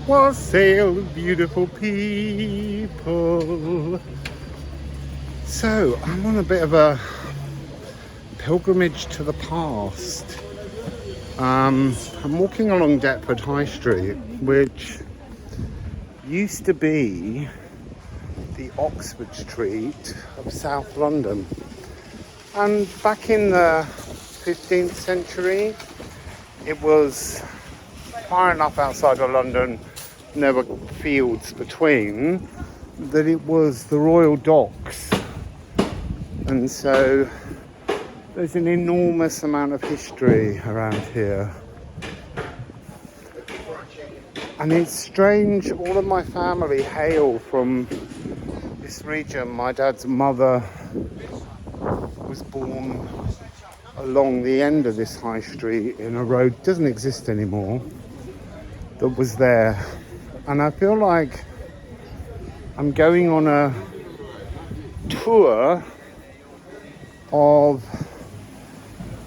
Wassail, beautiful people. So, I'm on a bit of a pilgrimage to the past. I'm walking along Deptford High Street, which used to be the Oxford Street of South London. And back in the 15th century, it was far enough outside of London, and there were fields between, that it was the royal docks. And so there's an enormous amount of history around here. And it's strange, all of my family hail from this region. My dad's mother was born along the end of this high street in a road, doesn't exist anymore, that was there. And I feel like I'm going on a tour of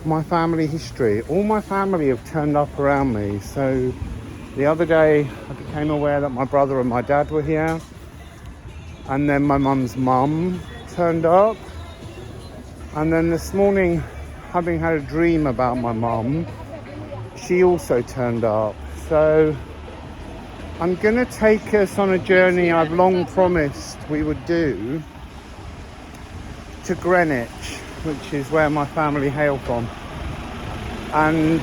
my family history. All my family have turned up around me. So the other day I became aware that my brother and my dad were here, and then my mum's mum turned up, and then this morning, having had a dream about my mum, she also turned up. So I'm gonna take us on a journey I've long promised we would do to Greenwich, which is where my family hail from. And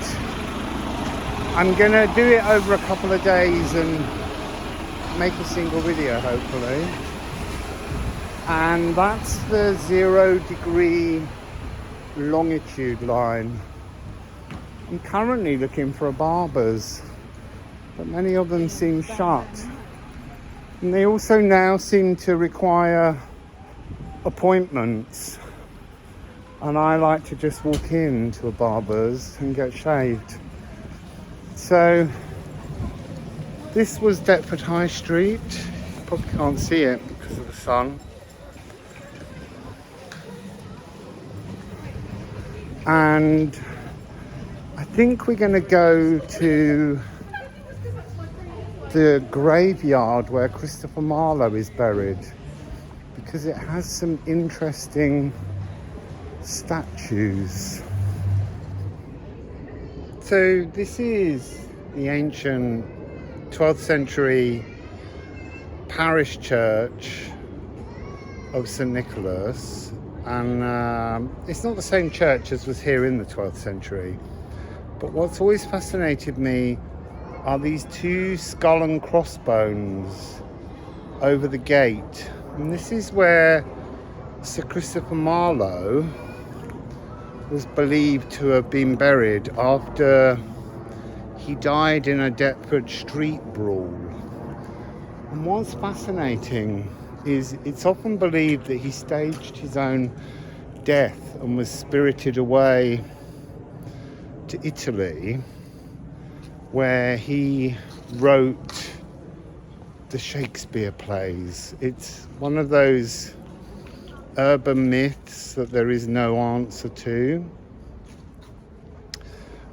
I'm gonna do it over a couple of days and make a single video, hopefully. And that's the 0-degree longitude line. I'm currently looking for a barber's, but many of them seem shut. And they also now seem to require appointments. And I like to just walk in to a barber's and get shaved. So this was Deptford High Street. You probably can't see it because of the sun. And I think we're going to go to the graveyard where Christopher Marlo is buried, because it has some interesting statues. So this is the ancient 12th century parish church of St. Nicholas, and it's not the same church as was here in the 12th century, but what's always fascinated me are these two skull and crossbones over the gate. And this is where Sir Christopher Marlo was believed to have been buried after he died in a Deptford street brawl. And what's fascinating is it's often believed that he staged his own death and was spirited away to Italy, where he wrote the Shakespeare plays. It's one of those urban myths that there is no answer to.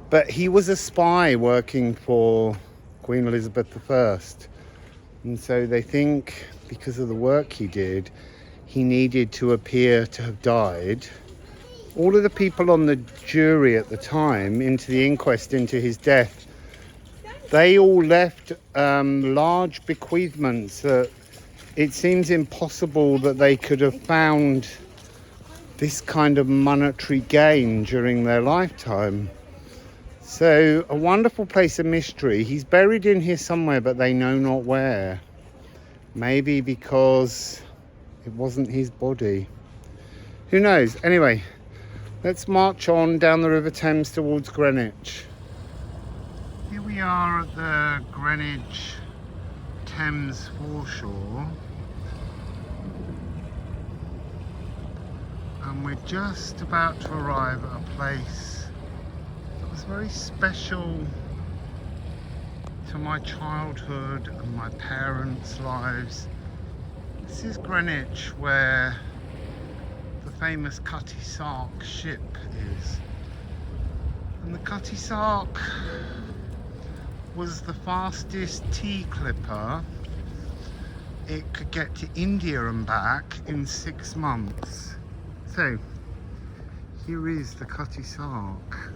But he was a spy working for Queen Elizabeth I. And so they think, because of the work he did, he needed to appear to have died. All of the people on the jury at the time, into the inquest into his death, they all left large bequeathments that it seems impossible that they could have found this kind of monetary gain during their lifetime. So a wonderful place of mystery. He's buried in here somewhere, but they know not where. Maybe because it wasn't his body. Who knows? Anyway, let's march on down the River Thames towards Greenwich. Here we are at the Greenwich Thames foreshore. And we're just about to arrive at a place that was very special to my childhood and my parents' lives. This is Greenwich, where the famous Cutty Sark ship is. And the Cutty Sark was the fastest tea clipper. It could get to India and back in 6 months. So here is the Cutty Sark.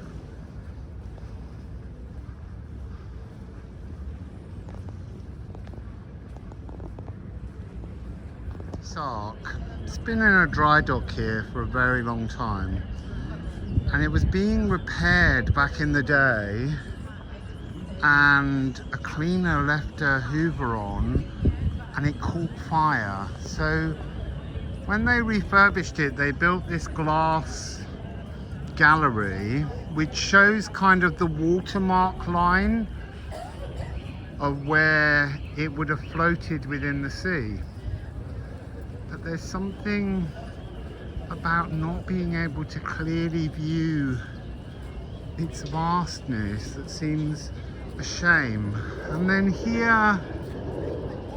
Sark. It's been in a dry dock here for a very long time, and it was being repaired back in the day, and a cleaner left a hoover on and it caught fire. So when they refurbished it, they built this glass gallery which shows kind of the watermark line of where it would have floated within the sea. But there's something about not being able to clearly view its vastness that seems a shame. And then here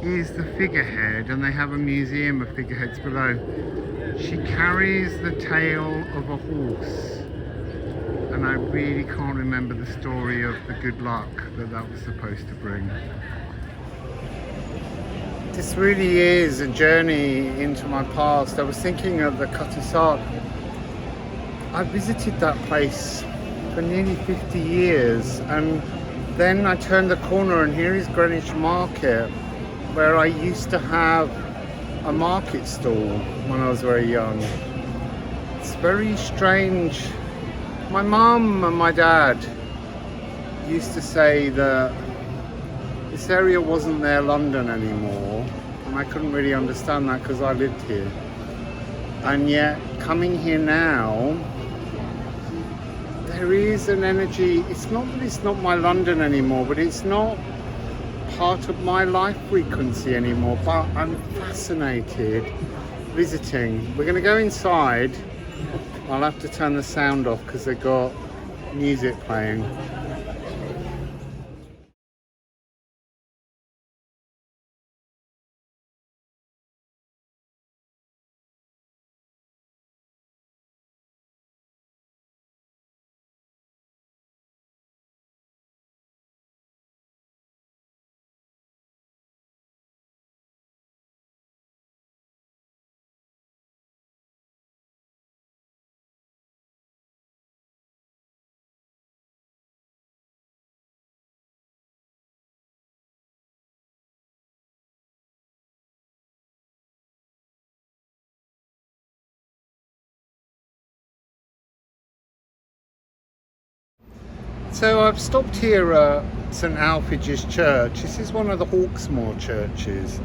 is the figurehead, and they have a museum of figureheads below. She carries the tail of a horse, and I really can't remember the story of the good luck that that was supposed to bring. This really is a journey into my past. I was thinking of the Cutty Sark. I visited that place for nearly 50 years, and then I turned the corner and here is Greenwich Market, where I used to have a market stall when I was very young. It's very strange. My mum and my dad used to say that this area wasn't their London anymore, and I couldn't really understand that because I lived here. And yet, coming here now, there is an energy. It's not that it's not my London anymore, but it's not part of my life frequency anymore. But I'm fascinated visiting. We're going to go inside. I'll have to turn the sound off because they've got music playing. So I've stopped here at St Alpheg's Church. This is one of the Hawksmoor churches.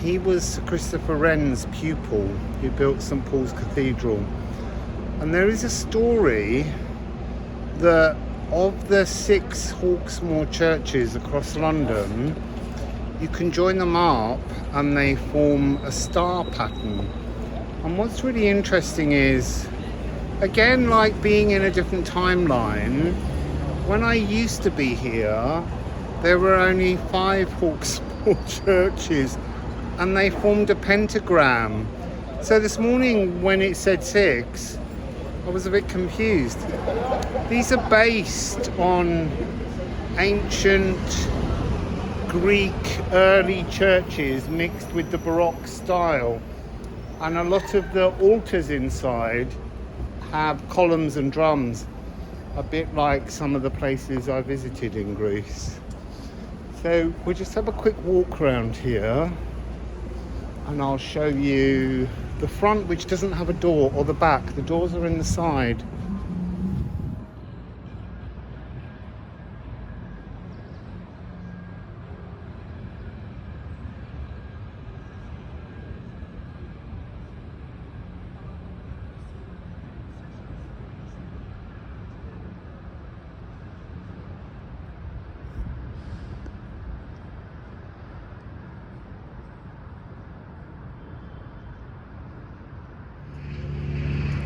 He was Sir Christopher Wren's pupil who built St Paul's Cathedral. And there is a story that of the 6 Hawksmoor churches across London, you can join them up and they form a star pattern. And what's really interesting is, again, like being in a different timeline, when I used to be here, there were only 5 Hawksmoor churches and they formed a pentagram. So this morning when it said 6, I was a bit confused. These are based on ancient Greek early churches mixed with the Baroque style. And a lot of the altars inside have columns and drums, a bit like some of the places I visited in Greece. So we'll just have a quick walk around here and I'll show you the front, which doesn't have a door, or the back. The doors are in the side.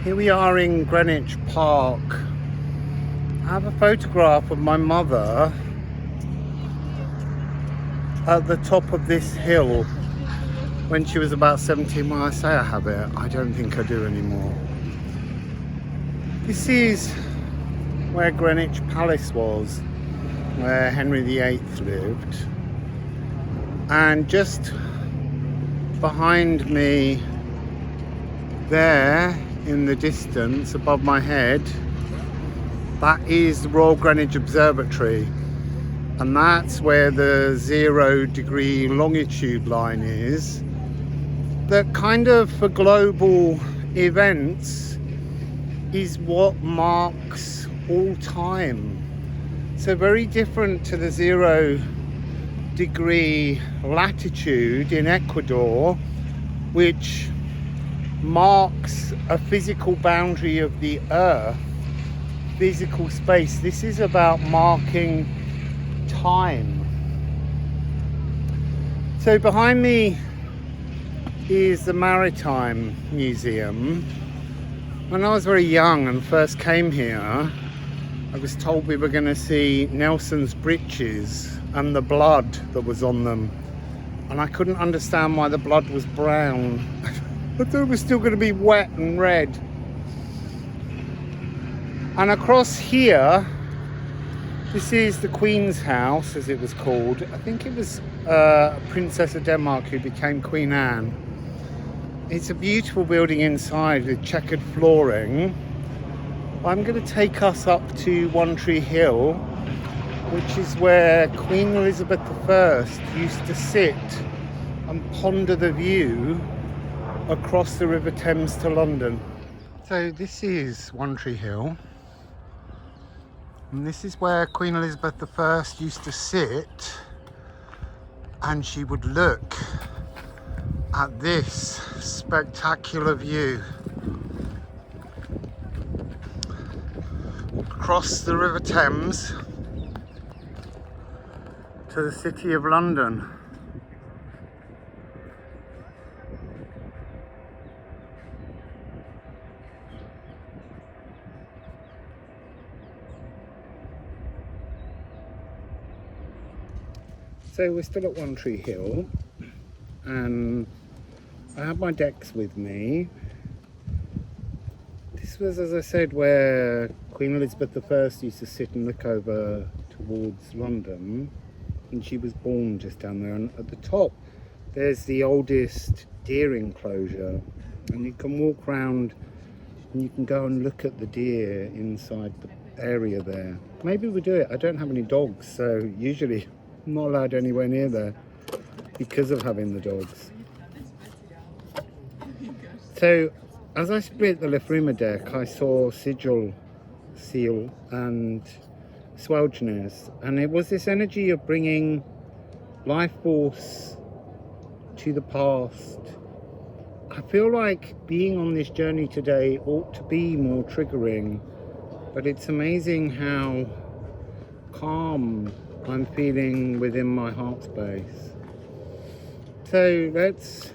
Here we are in Greenwich Park. I have a photograph of my mother at the top of this hill when she was about 17. When I say I have it, I don't think I do anymore. This is where Greenwich Palace was. where Henry VIII lived. And just behind me there in the distance above my head, that is the Royal Greenwich Observatory, and that's where the 0-degree longitude line is, that kind of for global events is what marks all time. So very different to the 0-degree latitude in Ecuador, which marks a physical boundary of the earth, physical space. This is about marking time. So behind me is the Maritime Museum. When I was very young and first came here, I was told we were going to see Nelson's breeches and the blood that was on them, and I couldn't understand why the blood was brown. I thought it was still going to be wet and red. And across here, this is the Queen's house, as it was called. I think it was a Princess of Denmark who became Queen Anne. It's a beautiful building inside with checkered flooring. I'm going to take us up to One Tree Hill, which is where Queen Elizabeth I used to sit and ponder the view across the River Thames to London. So this is One Tree Hill, and this is where Queen Elizabeth I used to sit, and she would look at this spectacular view across the River Thames to the City of London. So we're still at One Tree Hill, and I have my decks with me. This was, as I said, where Queen Elizabeth I used to sit and look over towards London, and she was born just down there. And at the top there's the oldest deer enclosure, and you can walk around and you can go and look at the deer inside the area there. Maybe we'll do it. I don't have any dogs, so usually I'm not allowed anywhere near there because of having the dogs. So as I split the Liffruma deck, I saw Sigil, Seal and Swelgeness, and it was this energy of bringing life force to the past. I feel like being on this journey today ought to be more triggering, but it's amazing how calm I'm feeling within my heart space. So let's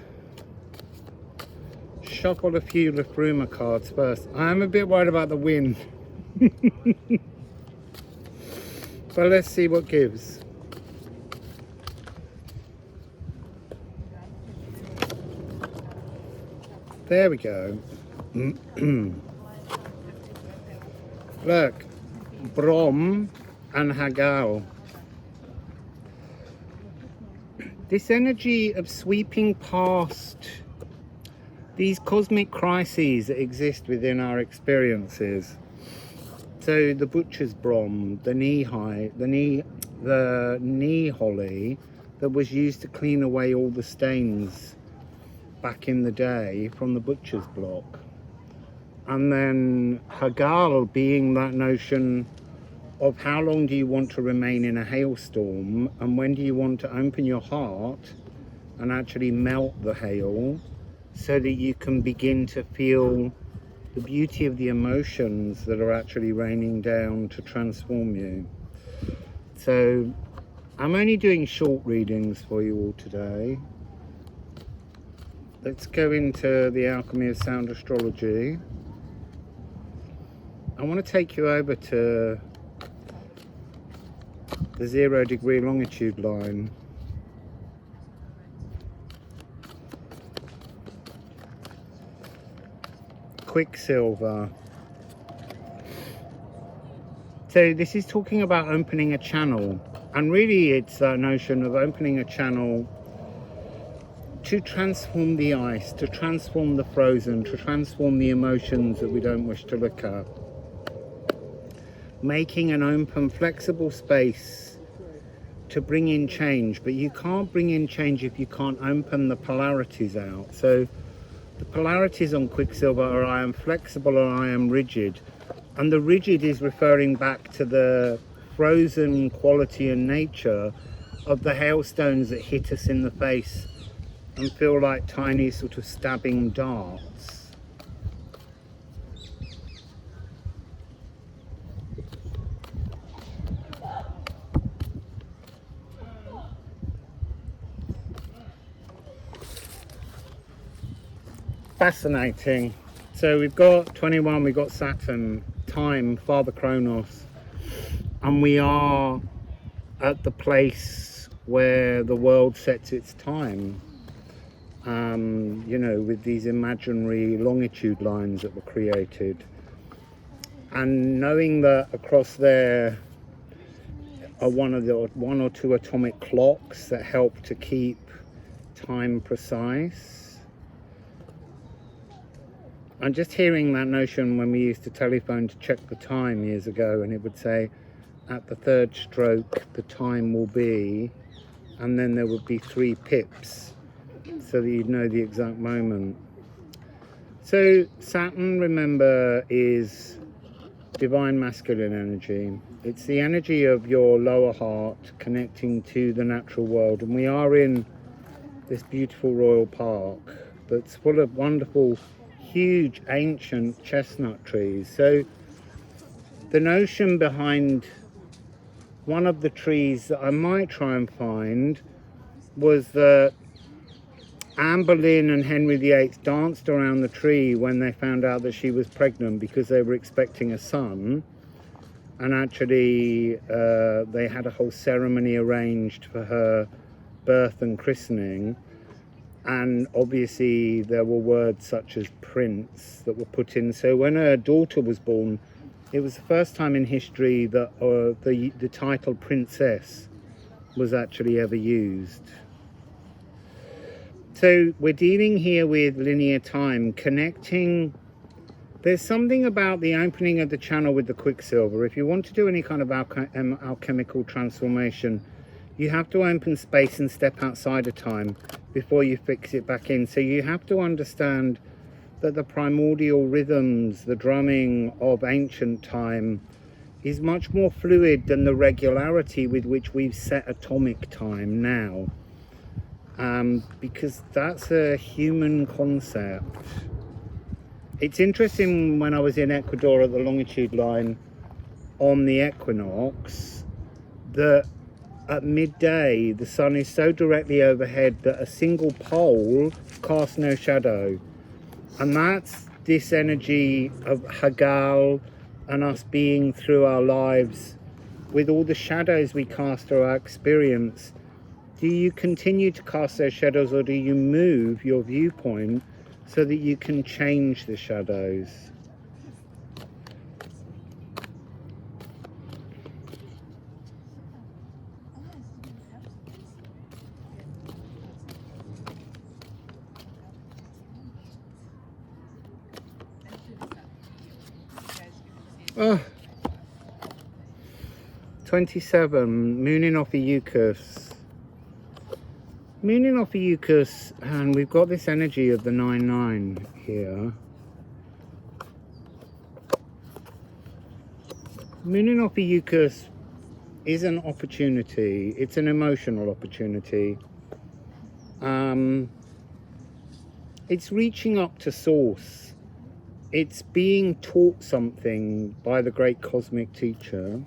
shuffle a few Liffruma cards first. I'm a bit worried about the wind. But let's see what gives. There we go. Look, Brom and Hagao. This energy of sweeping past these cosmic crises that exist within our experiences. So the butcher's brom, the knee holly that was used to clean away all the stains back in the day from the butcher's block. And then Hagal being that notion of how long do you want to remain in a hailstorm, and when do you want to open your heart and actually melt the hail so that you can begin to feel the beauty of the emotions that are actually raining down to transform you. So I'm only doing short readings for you all today. Let's go into the Alchemy of Sound Astrology. I want to take you over to the 0-degree longitude line. Quicksilver. So this is talking about opening a channel, and really it's that notion of opening a channel to transform the ice, to transform the frozen, to transform the emotions that we don't wish to look at. Making an open, flexible space to bring in change, but you can't bring in change if you can't open the polarities out. So the polarities on Quicksilver are I am flexible or I am rigid. And the rigid is referring back to the frozen quality and nature of the hailstones that hit us in the face and feel like tiny sort of stabbing darts. Fascinating. So we've got 21, we've got Saturn, time, Father Kronos, and we are at the place where the world sets its time. You know, with these imaginary longitude lines that were created, and knowing that across there are one or two atomic clocks that help to keep time precise. And just hearing that notion when we used to telephone to check the time years ago, and it would say at the third stroke the time will be, and then there would be 3 pips so that you'd know the exact moment. So Saturn, remember, is divine masculine energy. It's the energy of your lower heart connecting to the natural world, and we are in this beautiful royal park that's full of wonderful, huge, ancient chestnut trees. So the notion behind one of the trees that I might try and find was that Anne Boleyn and Henry VIII danced around the tree when they found out that she was pregnant, because they were expecting a son, and actually they had a whole ceremony arranged for her birth and christening, and obviously there were words such as prince that were put in. So when her daughter was born, it was the first time in history that the title princess was actually ever used. So we're dealing here with linear time, connecting. There's something about the opening of the channel with the Quicksilver. If you want to do any kind of alchemical transformation, you have to open space and step outside of time before you fix it back in. So you have to understand that the primordial rhythms, the drumming of ancient time, is much more fluid than the regularity with which we've set atomic time now. Because that's a human concept. It's interesting, when I was in Ecuador at the longitude line on the equinox, that at midday the sun is so directly overhead that a single pole casts no shadow. And that's this energy of Hagal and us being through our lives with all the shadows we cast through our experience. Do you continue to cast those shadows, or do you move your viewpoint so that you can change the shadows? Oh, 27, moon in Ophiuchus. Moon in Ophiuchus, and we've got this energy of the 9-9 here. Moon in Ophiuchus is an opportunity. It's an emotional opportunity. It's reaching up to source. It's being taught something by the great cosmic teacher.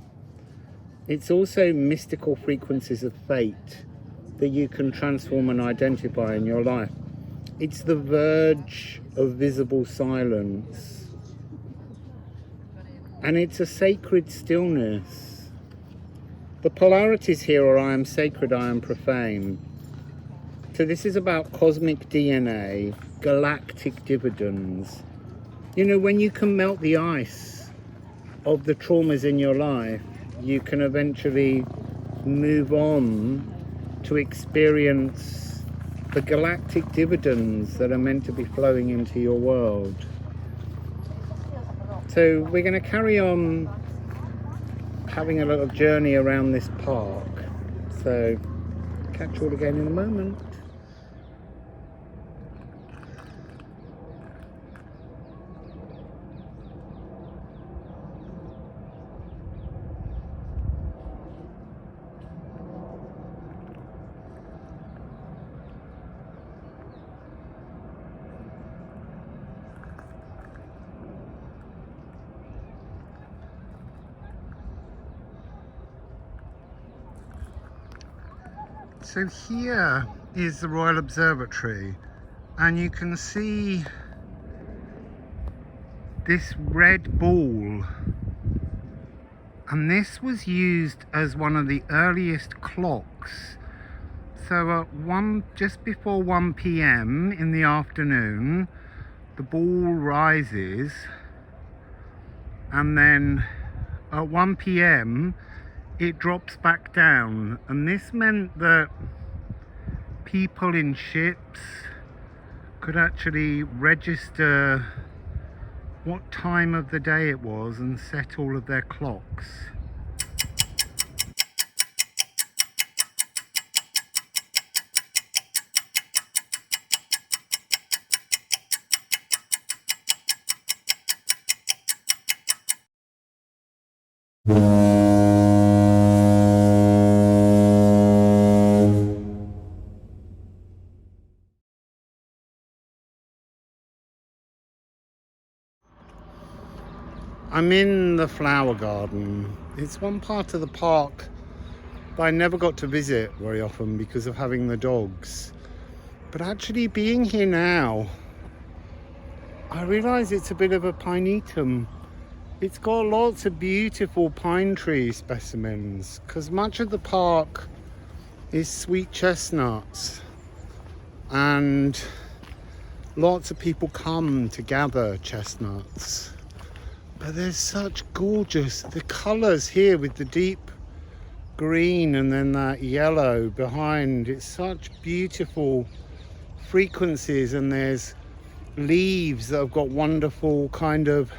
It's also mystical frequencies of fate that you can transform and identify in your life. It's the verge of visible silence. And it's a sacred stillness. The polarities here are I am sacred, I am profane. So this is about cosmic DNA, galactic dividends. You know, when you can melt the ice of the traumas in your life, you can eventually move on to experience the galactic dividends that are meant to be flowing into your world. So we're going to carry on having a little journey around this park. So catch you all again in a moment. So here is the Royal Observatory, and you can see this red ball, and this was used as one of the earliest clocks. So at just before 1 p.m. in the afternoon, the ball rises, and then at 1 p.m. it drops back down, and this meant that people in ships could actually register what time of the day it was and set all of their clocks. I'm in the flower garden. It's one part of the park that I never got to visit very often because of having the dogs. But actually being here now, I realise it's a bit of a pinetum. It's got lots of beautiful pine tree specimens, because much of the park is sweet chestnuts, and lots of people come to gather chestnuts. But there's such gorgeous, the colours here with the deep green and then that yellow behind, it's such beautiful frequencies, and there's leaves that have got wonderful kind of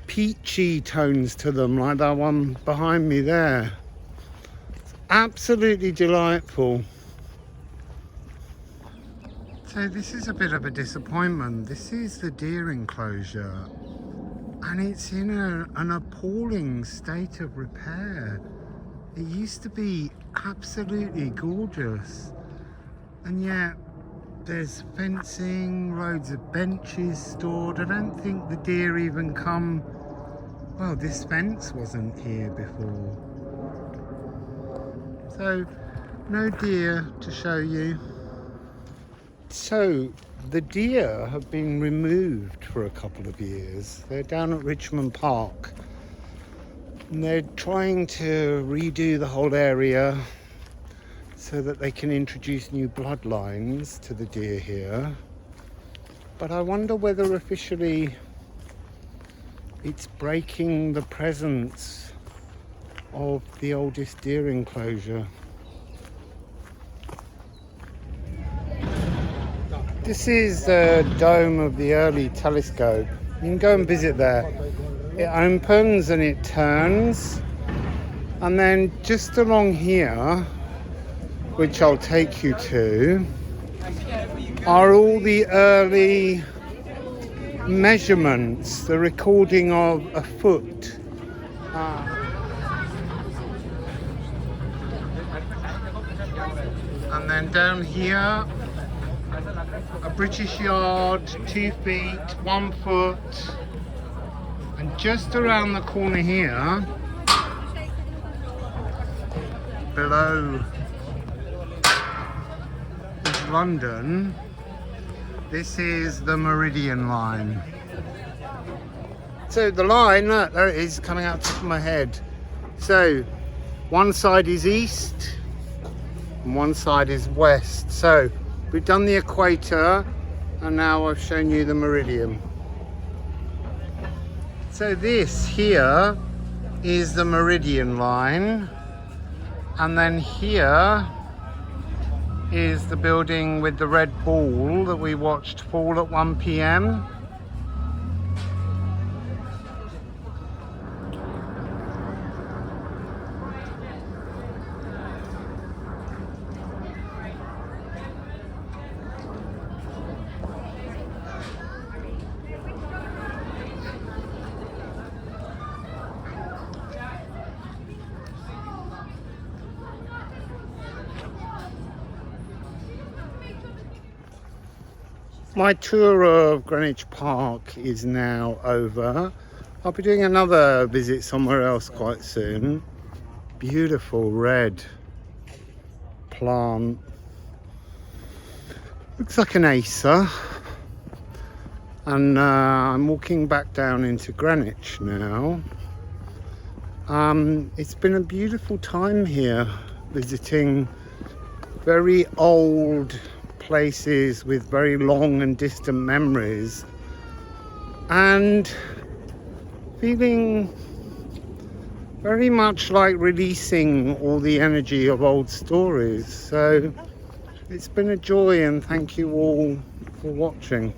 peachy tones to them, like that one behind me there. It's absolutely delightful. So this is a bit of a disappointment. This is the deer enclosure, and it's in an appalling state of repair. It used to be absolutely gorgeous, and yet there's fencing, loads of benches stored. I don't think the deer even come. Well, this fence wasn't here before. So, no deer to show you. So, the deer have been removed for a couple of years. They're down at Richmond Park. And they're trying to redo the whole area so that they can introduce new bloodlines to the deer here. But I wonder whether officially it's breaking the presence of the oldest deer enclosure. This is the dome of the early telescope. You can go and visit there. It opens and it turns, and then just along here, which I'll take you to, are all the early measurements, the recording of a foot. And then down here, a British yard, 2 feet, 1 foot. And just around the corner here, below is London. This is the Meridian line. So the line, look, there it is, coming out top of my head. So one side is east and one side is west. So we've done the equator, and now I've shown you the meridian. So this here is the Meridian line, and then here is the building with the red ball that we watched fall at 1 p.m. My tour of Greenwich Park is now over. I'll be doing another visit somewhere else quite soon. Beautiful red plant. Looks like an Acer. And I'm walking back down into Greenwich now. It's been a beautiful time here, visiting very old places with very long and distant memories, and feeling very much like releasing all the energy of old stories. So it's been a joy, and thank you all for watching.